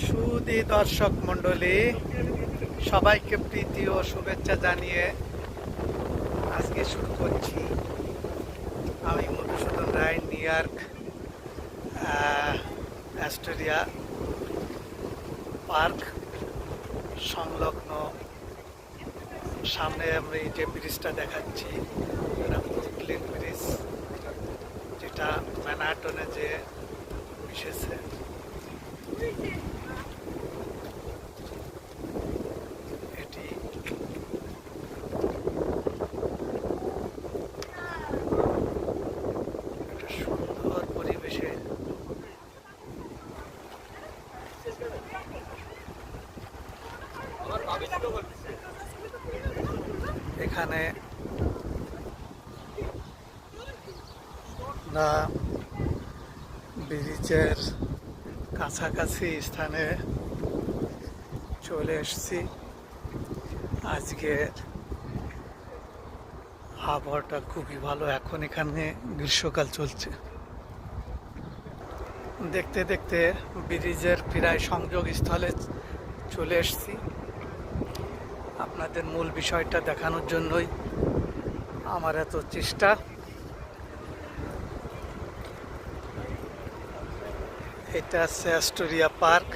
সুধী দর্শক মণ্ডলী, সবাইকে প্রীতি ও শুভেচ্ছা জানিয়ে আজকে শুরু করছি। আমি মধুসূদন রায়, নিউ ইয়র্ক অ্যাস্টোরিয়া পার্ক সংলগ্ন সামনে আমি যে ব্রিজটা দেখাচ্ছি, এটা ব্রুকলিন ব্রিজ, যেটা ম্যানহাটনে যে মিশেছে। এটি একটা সুন্দর পরিবেশে এখানে আমরা ব্রিজের কাছাকাছি স্থানে চলে এসেছি। আজকের আবহাওয়াটা খুবই ভালো। এখন এখানে গ্রীষ্মকাল চলছে। দেখতে দেখতে ব্রিজের প্রায় সংযোগ স্থলে চলে এসেছি। আপনাদের মূল বিষয়টা দেখানোর জন্যই আমার এত চেষ্টা। এটা আছে অ্যাস্টোরিয়া পার্ক।